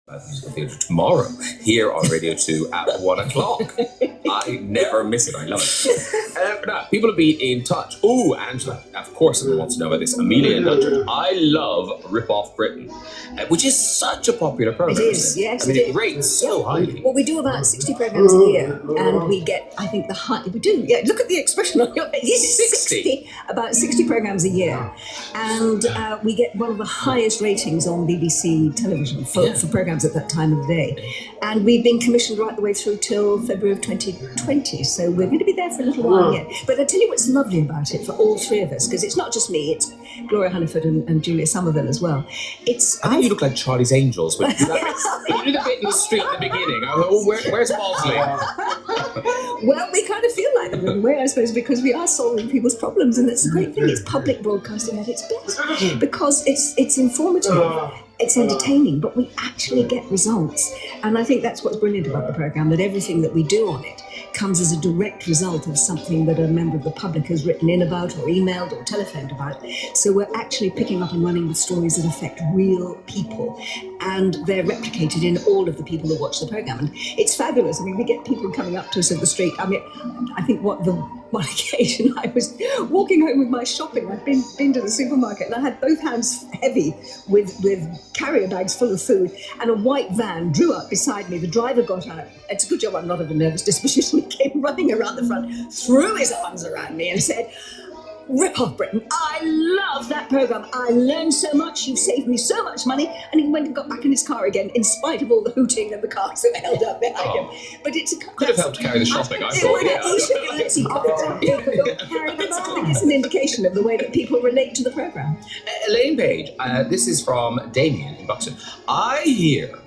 Musical Theatre tomorrow here on Radio 2 at 1 o'clock. I never miss it. I love it. Now, people have been in touch. Oh, Angela, of course everyone wants to know about this. Amelia and Dundred. I love Rip Off Britain, which is such a popular programme. It is, yes. I mean, it rates so highly. Well, we do about 60 programmes a year, and we get, I think, the high... We do, yeah, look at the expression on your face. 60? About 60 programmes a year. And we get one of the highest ratings on BBC television for programmes at that time of the day. And we've been commissioned right the way through till February of 2020, so we're going to be there for a little while yet. But I tell you what's lovely about it for all three of us, because it's not just me, it's Gloria Hunniford and Julia Somerville as well. I think you look like Charlie's Angels. When you do the bit in the street at the beginning. Where's Bosley? Well, we kind of feel like them in a way, I suppose, because we are solving people's problems, and that's the great thing. It's public broadcasting at its best, because it's informative. It's entertaining, but we actually get results. And I think that's what's brilliant about the programme, that everything that we do on it comes as a direct result of something that a member of the public has written in about or emailed or telephoned about. So we're actually picking up and running with stories that affect real people, and they're replicated in all of the people who watch the programme. And it's fabulous. I mean, we get people coming up to us in the street. I mean, I think one occasion I was walking home with my shopping. I'd been to the supermarket and I had both hands heavy with carrier bags full of food, and a white van drew up beside me. The driver got out. It's a good job I'm not of a nervous disposition. He came running around the front, threw his arms around me and said, "Rip Off Britain, I love that programme. I learned so much. You've saved me so much money." And he went and got back in his car again, in spite of all the hooting and the cars that were held up behind him. But it's could have helped carry the shopping, I thought. I think it's an indication of the way that people relate to the programme. Elaine Page, this is from Damien in Buxton. I hear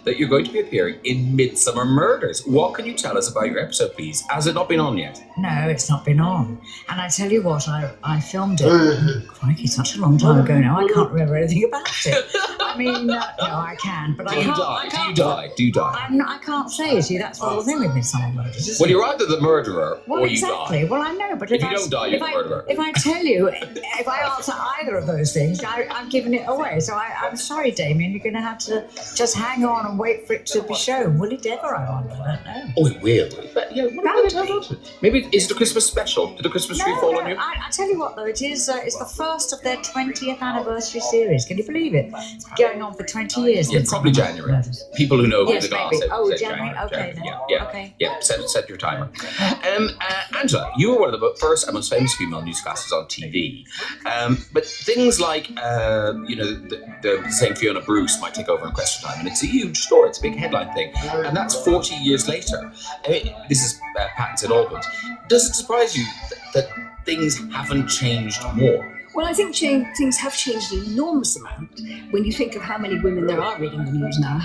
that you're going to be appearing in Midsummer Murders. What can you tell us about your episode, please? Has it not been on yet? No, it's not been on. And I tell you what, I filmed it, crikey, such a long time ago now, I can't remember anything about it. I mean, no, I can, but I can't. Do you die? I can't say, you see, that's the whole thing with Midsummer Murders, isn't Well, you're either the murderer or exactly. you die. Well, I know, but if you don't die, you're the murderer. If I tell you, if I answer either of those things, I'm giving it away. So I'm sorry, Damien, you're going to have to just hang on and wait for it to be shown. Will it ever? I wonder. I don't know. Oh, it will. But yeah, maybe is it a Christmas special? Did the Christmas tree fall on you? I tell you what, though, it's the first of their 20th anniversary series. Can you believe it? It's going on for 20 years. Yeah, probably January. People who know the gossip. Oh, January. Okay. Yeah. Set your timer. Angela, you were one of the first and most famous female newscasters on TV. But things like, the saying Fiona Bruce might take over in Question Time, and it's a huge story. It's a big headline thing, and that's 40 years later. This is Pat in Albans. Does it surprise you that things haven't changed more? Well, I think things have changed an enormous amount when you think of how many women there are reading the news now,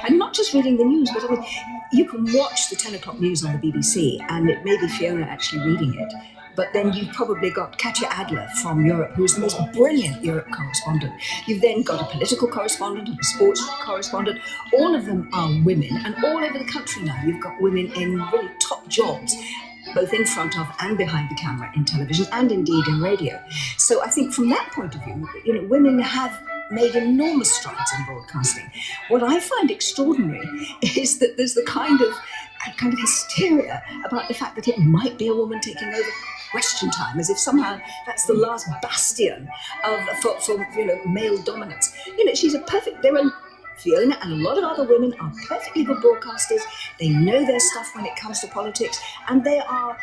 and not just reading the news, but I mean, you can watch the 10 o'clock news on the BBC, and it may be Fiona actually reading it, but then you've probably got Katja Adler from Europe, who's the most brilliant Europe correspondent. You've then got a political correspondent and a sports correspondent. All of them are women, and all over the country now you've got women in really top jobs, both in front of and behind the camera in television and indeed in radio. So I think from that point of view, women have made enormous strides in broadcasting. What I find extraordinary is that there's the kind of hysteria about the fact that it might be a woman taking over Question Time, as if somehow that's the last bastion for male dominance. She's a perfect. Fiona and a lot of other women are perfectly good broadcasters. They know their stuff when it comes to politics, and they are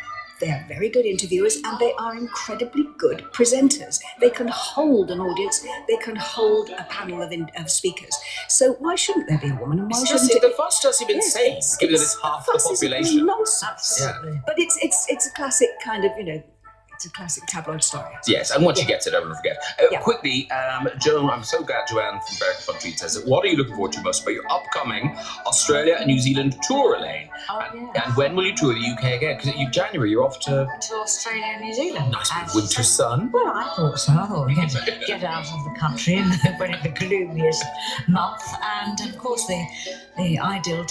very good interviewers, and they are incredibly good presenters. They can hold an audience. They can hold a panel of speakers. So why shouldn't there be a woman? And why shouldn't the fuss does seem insane, given that it's half the population. Is nonsense. Absolutely. But it's a classic kind of It's a classic tabloid story. Yes, and once you get to it, never forget. Quickly, Joan, I'm so glad Joanne from Berwick Fun Tweet says, what are you looking forward to most about your upcoming Australia and New Zealand tour, Elaine? And when will you tour the UK again? Because in January you're off to Australia and New Zealand. Nice bit of winter sun. Well, I thought so. I thought we'd get out of the country in the gloomiest month. And of course, the ideal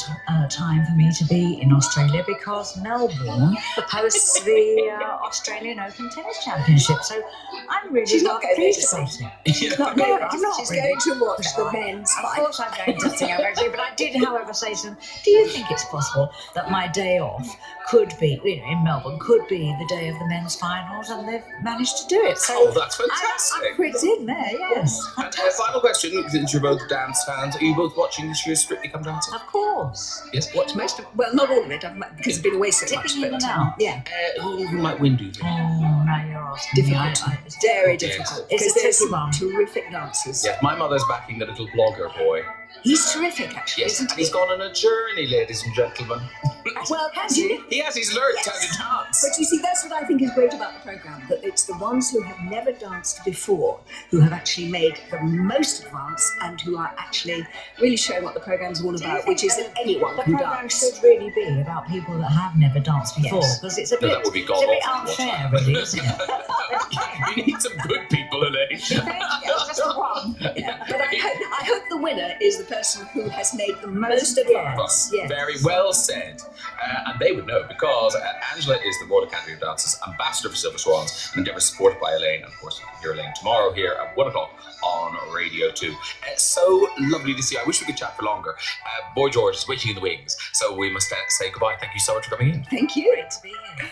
time for me to be in Australia, because Melbourne hosts the Australian Open American Tennis Championship. So I'm really She's not going there to pleased about see. it. Not No, going, I'm not she's really. going to watch No, the men's Of final. course I'm going to see her actually, but I did, however, say to them, do you think it's possible that my day off could be, in Melbourne, could be the day of the men's finals? And they've managed to do it. So Oh, that's I fantastic. put it in there, yes. And final question, since you're both dance fans, are you both watching this year's Strictly Come Dancing? Of course. Yes. Watch most of, well, not all of it, because I've been away so much. Dipping in But and out. yeah, Who might win, do you think? Oh, now you're asking me. difficult. It's Very Yes. difficult. It's Because a there's tricky some one. terrific dancers. Yes, my mother's backing the little blogger boy. He's terrific, actually, Yes, isn't and he? he's gone on a journey, ladies and gentlemen. Well, has he? He has, he's learned Yes. how to dance. But you see, that's what I think is great about the programme, that it's the ones who have never danced before who have actually made the most advance and who are actually really showing what the programme's all about, which is that anyone The can programme dance. should really be about people that have never danced before, Yes. because it's a No, bit, that would be it's a bit god-awful to watch unfair, that. really, isn't it? You need some good people, Elaine. Just one. Yeah. But I hope the winner is the person who has made the most advance. Yes. Very well said. And they would know because Angela is the Royal Academy of Dance's ambassador for Silver Swans, an endeavour supported by Elaine. And of course, you can hear Elaine tomorrow here at 1 o'clock on Radio 2. So lovely to see you. I wish we could chat for longer. Boy George is waiting in the wings, so we must say goodbye. Thank you so much for coming in. Thank you. Great to be here.